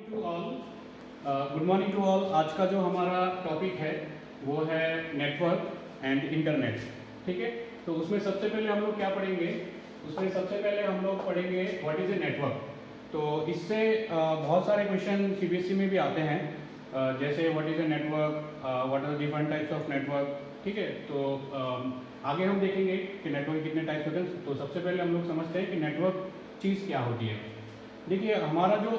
To all good morning to all. आज का जो हमारा टॉपिक है वो है नेटवर्क एंड इंटरनेट। ठीक है, तो उसमें सबसे पहले हम लोग क्या पढ़ेंगे? उसमें सबसे पहले हम लोग पढ़ेंगे व्हाट इज़ ए नेटवर्क। तो इससे बहुत सारे क्वेश्चन सीबीएसई में भी आते हैं, जैसे what is a network, what are the different types of network. ठीक है, तो आगे हम देखेंगे कि नेटवर्क कितने टाइप्स होते हैं। तो सबसे पहले हम लोग समझते हैं कि नेटवर्क चीज़ क्या होती है। देखिए, हमारा जो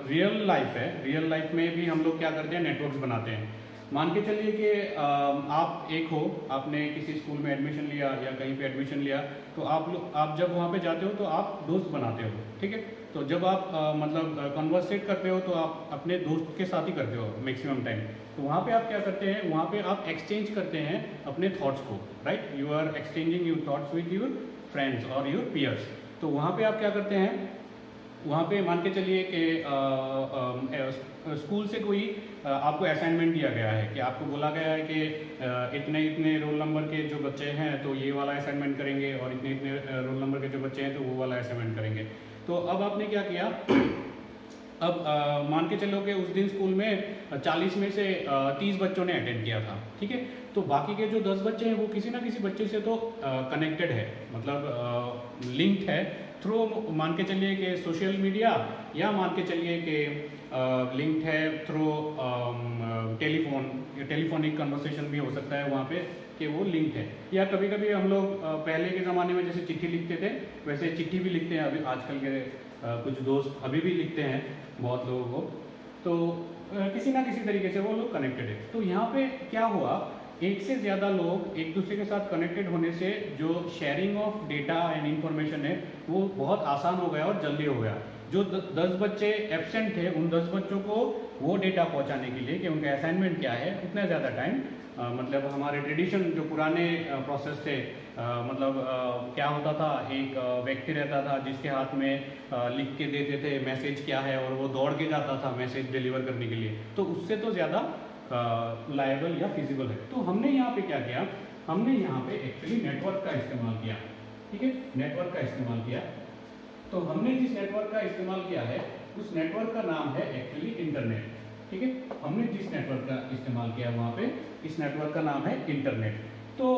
रियल लाइफ है, रियल लाइफ में भी हम लोग क्या करते हैं, नेटवर्क्स बनाते हैं। मान के चलिए कि आप एक हो, आपने किसी स्कूल में एडमिशन लिया या कहीं पे एडमिशन लिया, तो आप जब वहाँ पे जाते हो तो आप दोस्त बनाते हो। ठीक है, तो जब आप मतलब कन्वर्सेट करते हो तो आप अपने दोस्त के साथ ही करते हो मैक्सिमम टाइम। तो वहाँ पे आप क्या करते हैं, वहाँ पे आप एक्सचेंज करते हैं अपने थॉट्स को, right. You are exchanging your thoughts with your friends और योर पीयर्स। तो वहाँ पे आप क्या करते हैं, वहाँ पे मान के चलिए कि स्कूल से कोई आपको असाइनमेंट दिया गया है कि आपको बोला गया है कि इतने इतने रोल नंबर के जो बच्चे हैं तो ये वाला असाइनमेंट करेंगे, और इतने इतने रोल नंबर के जो बच्चे हैं तो वो वाला असाइनमेंट करेंगे। तो अब आपने क्या किया, अब मान के चलो कि उस दिन स्कूल में 40 में से 30 बच्चों ने अटेंड किया था। ठीक है, तो बाकी के जो 10 बच्चे हैं वो किसी ना किसी बच्चे से तो कनेक्टेड है, मतलब लिंक्ड है थ्रू, मान के चलिए कि सोशल मीडिया, या मान के चलिए कि लिंक्ड है थ्रू टेलीफोनिक कन्वर्सेशन भी हो सकता है वहाँ पे कि वो लिंक्ड है। या कभी कभी हम लोग पहले के ज़माने में जैसे चिट्ठी लिखते थे वैसे चिट्ठी भी लिखते हैं अभी, आजकल के कुछ दोस्त अभी भी लिखते हैं बहुत लोगों को। तो किसी ना किसी तरीके से वो लोग कनेक्टेड है। तो यहाँ पे क्या हुआ, एक से ज़्यादा लोग एक दूसरे के साथ कनेक्टेड होने से जो sharing of data and information है वो बहुत आसान हो गया और जल्दी हो गया। जो 10 बच्चे एब्सेंट थे उन 10 बच्चों को वो डेटा पहुंचाने के लिए कि उनका असाइनमेंट क्या है, उतना ज़्यादा टाइम, मतलब हमारे ट्रेडिशन जो पुराने प्रोसेस थे, मतलब क्या होता था, एक व्यक्ति रहता था जिसके हाथ में लिख के देते थे मैसेज क्या है, और वो दौड़ के जाता था मैसेज डिलीवर करने के लिए। तो उससे तो ज़्यादा लायबल या फिजिबल है। तो हमने यहाँ पे क्या किया, हमने यहाँ पे एक्चुअली नेटवर्क का इस्तेमाल किया। ठीक है, नेटवर्क का इस्तेमाल किया। तो हमने जिस नेटवर्क का इस्तेमाल किया है उस नेटवर्क का नाम है एक्चुअली इंटरनेट। ठीक है, हमने जिस नेटवर्क का इस्तेमाल किया वहाँ पे, इस नेटवर्क का नाम है इंटरनेट। तो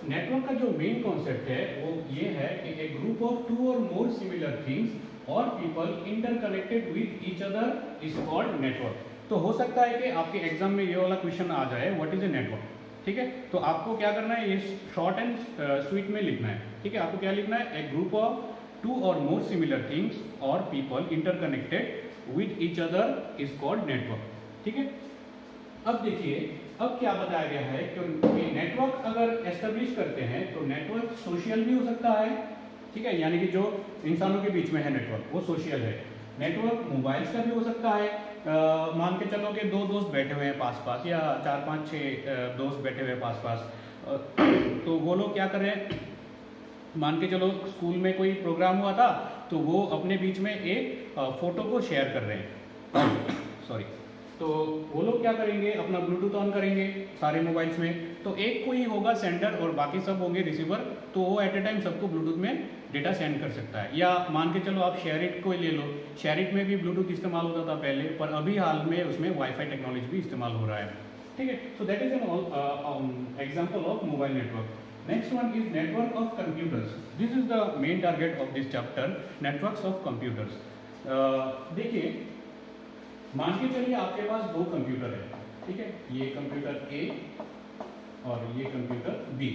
नेटवर्क का जो मेन कॉन्सेप्ट है वो ये है कि ए ग्रुप ऑफ 2 और मोर सिमिलर थिंग्स और people interconnected with each other is called network. तो हो सकता है कि आपके एग्जाम में ये वाला क्वेश्चन आ जाए, व्हाट इज ए नेटवर्क। ठीक है, तो आपको क्या करना है, ये शॉर्ट एंड स्वीट में लिखना है। ठीक है, आपको क्या लिखना है, ए ग्रुप ऑफ 2 और मोर सिमिलर थिंग्स और people interconnected with each other is called network. ठीक है, अब देखिए, अब क्या बताया गया है कि नेटवर्क अगर एस्टेब्लिश करते हैं तो नेटवर्क सोशल भी हो सकता है। ठीक है, यानी कि जो इंसानों के बीच में है नेटवर्क वो सोशल है। नेटवर्क मोबाइल्स का भी हो सकता है, मान के चलो कि 2 दोस्त बैठे हुए हैं पास पास, या 4 5 6 दोस्त बैठे हुए हैं पास पास, तो वो लोग क्या कर रहे हैं, मान के चलो स्कूल में कोई प्रोग्राम हुआ था तो वो अपने बीच में एक फोटो को शेयर कर रहे हैं सॉरी। तो वो लोग क्या करेंगे, अपना ब्लूटूथ ऑन करेंगे सारे मोबाइल्स में, तो एक कोई होगा सेंडर और बाकी सब होंगे रिसीवर, तो वो एट ए टाइम सबको ब्लूटूथ में डेटा सेंड कर सकता है। या मान के चलो आप शेयरिट को ले लो, शेयरिट में भी ब्लूटूथ इस्तेमाल होता था पहले, पर अभी हाल में उसमें वाईफाई टेक्नोलॉजी भी इस्तेमाल हो रहा है। ठीक है, so that is an example of mobile network. Next one is network of computers. This is the main target of this chapter, networks of computers. देखिए, मान के चलिए आपके पास 2 कंप्यूटर है। ठीक है, ये कंप्यूटर A और ये कंप्यूटर B।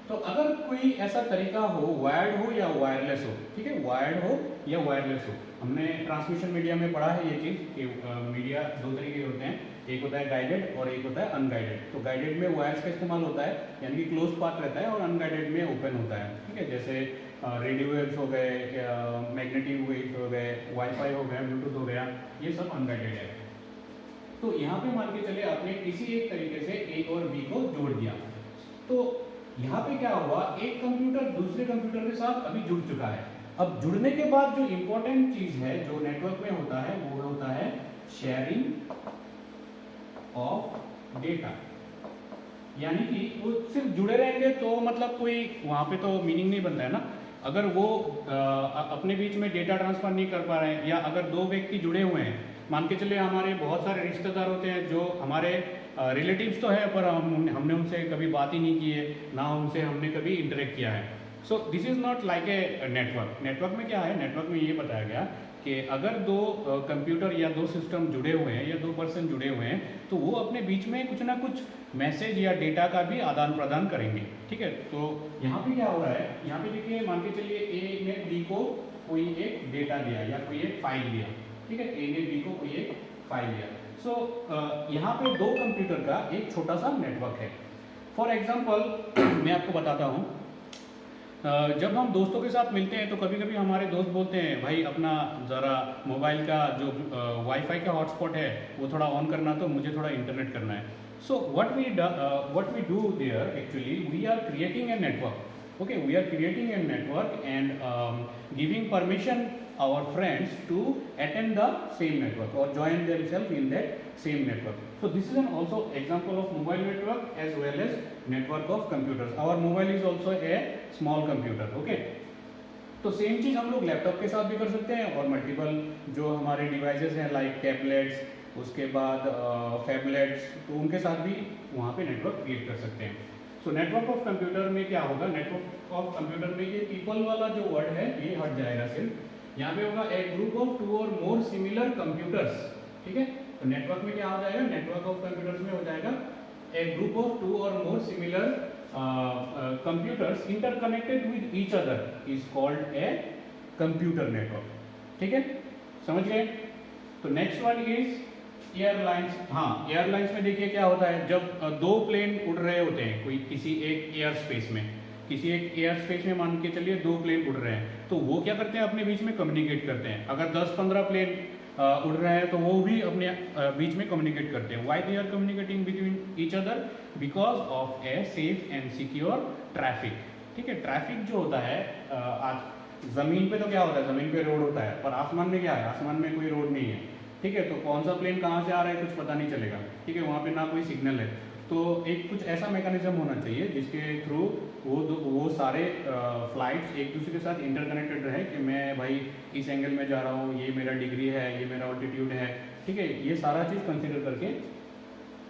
तो अगर कोई ऐसा तरीका हो, वायर्ड हो या वायरलेस हो, ठीक है, वायर्ड हो या वायरलेस हो, हमने ट्रांसमिशन मीडिया में पढ़ा है ये चीज़ कि मीडिया 2 तरीके के होते हैं, एक होता है गाइडेड और एक होता है अनगाइडेड। तो गाइडेड में वायर्स का इस्तेमाल होता है, यानी कि क्लोज पाथ रहता है, और अनगाइडेड में ओपन होता है। ठीक है, जैसे रेडियो वेव्स हो गए, मैग्नेटिक वेव्स हो गए, वाईफाई हो गया, ब्लूटूथ हो गया, ये सब अनगाइडेड है। तो यहाँ पे मान के चले आपने किसी एक तरीके से A और B को जोड़ दिया, तो यहाँ पे क्या हुआ, एक कंप्यूटर दूसरे कंप्यूटर के साथ अभी जुड़ चुका है। अब जुड़ने के बाद जो इंपॉर्टेंट चीज है जो नेटवर्क में होता है वो होता है शेयरिंग ऑफ डेटा। यानी कि वो सिर्फ जुड़े रहेंगे तो मतलब कोई वहां पे तो मीनिंग नहीं बनता है ना, अगर वो अपने बीच में डेटा ट्रांसफर नहीं कर पा रहे हैं, या अगर दो व्यक्ति जुड़े हुए हैं, मान के चलिए हमारे बहुत सारे रिश्तेदार होते हैं जो हमारे रिलेटिव्स तो है, पर हमने उनसे कभी बात ही नहीं की है, ना उनसे हमने कभी इंटरेक्ट किया है। So this is not like a network. Network में क्या है, नेटवर्क में ये बताया गया कि अगर दो कंप्यूटर या दो सिस्टम जुड़े हुए हैं या दो पर्सन जुड़े हुए हैं, तो वो अपने बीच में कुछ ना कुछ मैसेज या डेटा का भी आदान प्रदान करेंगे। ठीक है, तो यहाँ पे क्या हो रहा है, यहाँ पे देखिए मान के चलिए ए ने बी को कोई एक डेटा दिया या कोई एक फाइल दिया। ठीक है, ए ने बी को कोई एक फाइल दिया। सो यहाँ पे दो कंप्यूटर का एक छोटा सा नेटवर्क है। फॉर एग्जाम्पल मैं आपको बताता हूँ, जब हम दोस्तों के साथ मिलते हैं तो कभी कभी हमारे दोस्त बोलते हैं भाई अपना ज़रा मोबाइल का जो वाईफाई का हॉटस्पॉट है वो थोड़ा ऑन करना, तो मुझे थोड़ा इंटरनेट करना है। So what we do there, actually we are creating a network. Okay, we are creating a network and giving permission our friends to attend the same network or join themselves in that same network. So this is an also example of mobile network as well as network of computers. Our mobile is also a small computer. Okay. तो same चीज़ हम लोग laptop के साथ भी कर सकते हैं और मल्टीपल जो हमारे डिवाइसेस हैं लाइक टैबलेट्स, उसके बाद फैबलेट्स, तो उनके साथ भी वहाँ पे नेटवर्क क्रिएट कर सकते हैं। तो नेटवर्क ऑफ कंप्यूटर में क्या होगा, नेटवर्क ऑफ कंप्यूटर में ये पीपल वाला जो वर्ड है ये हट जाएगा, सिर्फ यहाँ पे होगा ए ग्रुप ऑफ टू और मोर सिमिलर कंप्यूटर्स। ठीक है, तो नेटवर्क में क्या हो जाएगा, नेटवर्क ऑफ कंप्यूटर्स में हो जाएगा ए ग्रुप ऑफ टू और more similar computers interconnected with each other is called a computer network. ठीक है, समझ गए। तो नेक्स्ट वन इज एयरलाइंस। हाँ, एयरलाइंस में देखिए क्या होता है, जब दो प्लेन उड़ रहे होते हैं कोई किसी एक एयर स्पेस में, किसी एक एयर स्पेस में मान के चलिए दो प्लेन उड़ रहे हैं, तो वो क्या करते हैं, अपने बीच में कम्युनिकेट करते हैं। अगर 10-15 प्लेन उड़ रहे हैं तो वो भी अपने बीच में कम्युनिकेट करते हैं। Why they are communicating between each other, because of a safe and secure traffic. ठीक है, ट्रैफिक जो होता है आज ज़मीन पे तो क्या होता है, ज़मीन पे रोड होता है, पर आसमान में क्या है, आसमान में कोई रोड नहीं है। ठीक है, तो कौन सा प्लेन कहाँ से आ रहा है कुछ पता नहीं चलेगा। ठीक है, वहाँ पे ना कोई सिग्नल है, तो एक कुछ ऐसा मैकेनिज्म होना चाहिए जिसके थ्रू वो सारे फ्लाइट्स एक दूसरे के साथ इंटरकनेक्टेड रहे कि मैं भाई इस एंगल में जा रहा हूँ, ये मेरा डिग्री है, ये मेरा ऑल्टीट्यूड है। ठीक है, ये सारा चीज़ कंसिडर करके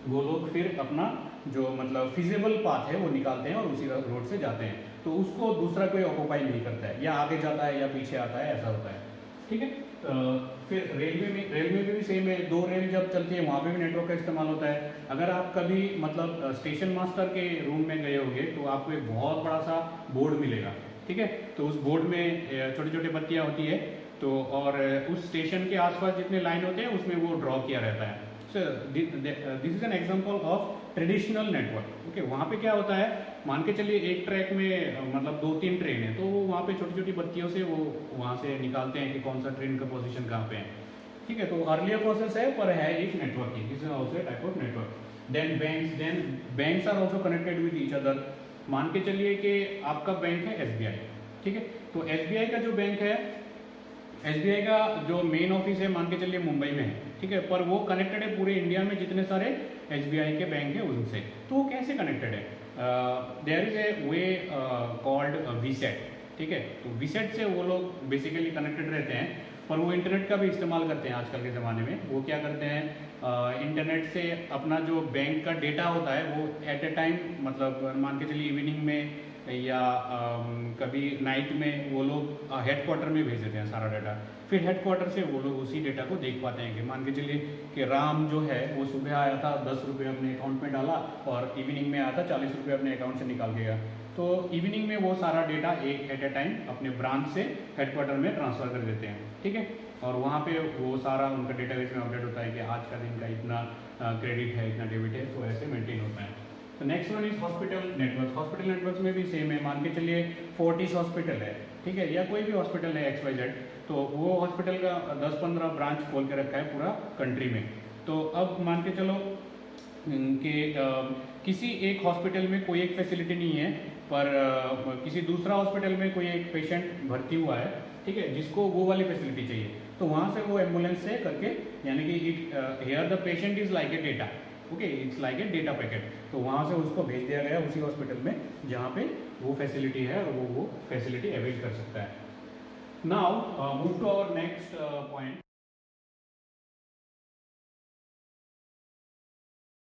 वो लोग फिर अपना जो मतलब फिजिबल पाथ है वो निकालते हैं और उसी रोड से जाते हैं, तो उसको दूसरा कोई ऑक्यूपाई नहीं करता है, या आगे जाता है या पीछे आता है, ऐसा होता है। ठीक है, फिर रेलवे में भी सेम है, दो रेल जब चलती है वहाँ पे भी नेटवर्क का इस्तेमाल होता है। अगर आप कभी मतलब स्टेशन मास्टर के रूम में गए होंगे तो आपको एक बहुत बड़ा सा बोर्ड मिलेगा। ठीक है, तो उस बोर्ड में छोटी छोटी बत्तियाँ होती है, तो और उस स्टेशन के आसपास जितने लाइन होते हैं उसमें वो ड्रॉ किया रहता है। So this is an example of traditional network. Okay, वहाँ पे क्या होता है, मान के चलिए एक ट्रैक में मतलब 2-3 ट्रेन है, तो वहाँ पे छोटी छोटी बत्तियों से वो वहाँ से निकालते हैं कि कौन सा ट्रेन का पोजीशन कहाँ पे है। ठीक है, तो अर्लियर प्रोसेस है पर है एक networking, this is also type of network. Then banks are also connected with each other. मान के चलिए कि आपका बैंक है SBI। ठीक है, तो SBI का जो बैंक है, SBI का जो मेन ऑफिस है मान के चलिए मुंबई में है। ठीक है, पर वो कनेक्टेड है पूरे इंडिया में जितने सारे SBI के बैंक है उनसे। तो वो कैसे कनेक्टेड है, there is a way called VSAT। ठीक है, तो VSAT से वो लोग बेसिकली कनेक्टेड रहते हैं, पर वो इंटरनेट का भी इस्तेमाल करते हैं आजकल के ज़माने में। वो क्या करते हैं, इंटरनेट से अपना जो बैंक का डेटा होता है वो एट ए टाइम मतलब मान के चलिए इवनिंग में या कभी नाइट में वो लोग हेडक्वार्टर में भेज देते हैं सारा डाटा। फिर हेडक्वार्टर से वो लोग उसी डेटा को देख पाते हैं कि मान के चलिए कि राम जो है वो सुबह आया था, 10 रुपये अपने अकाउंट में डाला और इवनिंग में आया था 40 रुपये अपने अकाउंट से निकाल गया। तो इवनिंग में वो सारा डेटा एक एट ए टाइम अपने ब्रांच से हेडक्वार्टर में ट्रांसफ़र कर देते हैं। ठीक है, और वहाँ पे वो सारा उनका डेटाबेस में अपडेट होता है कि आज का दिन का इतना क्रेडिट है, इतना डेबिट है, तो ऐसे मेंटेन होता है। तो next one is hospital network. Hospital network में भी सेम है, मान के चलिए फोर्टिस हॉस्पिटल है। ठीक है, या कोई भी हॉस्पिटल है XYZ, तो वो हॉस्पिटल का 10-15 ब्रांच खोल के रखा है पूरा कंट्री में। तो अब मान के चलो कि किसी एक हॉस्पिटल में कोई एक फैसिलिटी नहीं है, पर किसी दूसरा हॉस्पिटल में कोई एक पेशेंट भर्ती हुआ है, ठीक है, जिसको वो वाली फैसिलिटी चाहिए, तो वहाँ से वो एम्बुलेंस से करके, यानी कि here the patient is like a data, okay, it's like a data packet, तो वहाँ से उसको भेज दिया गया उसी हॉस्पिटल में जहाँ पे वो फैसिलिटी है और वो फैसिलिटी अवेल कर सकता है। Now move to our next point.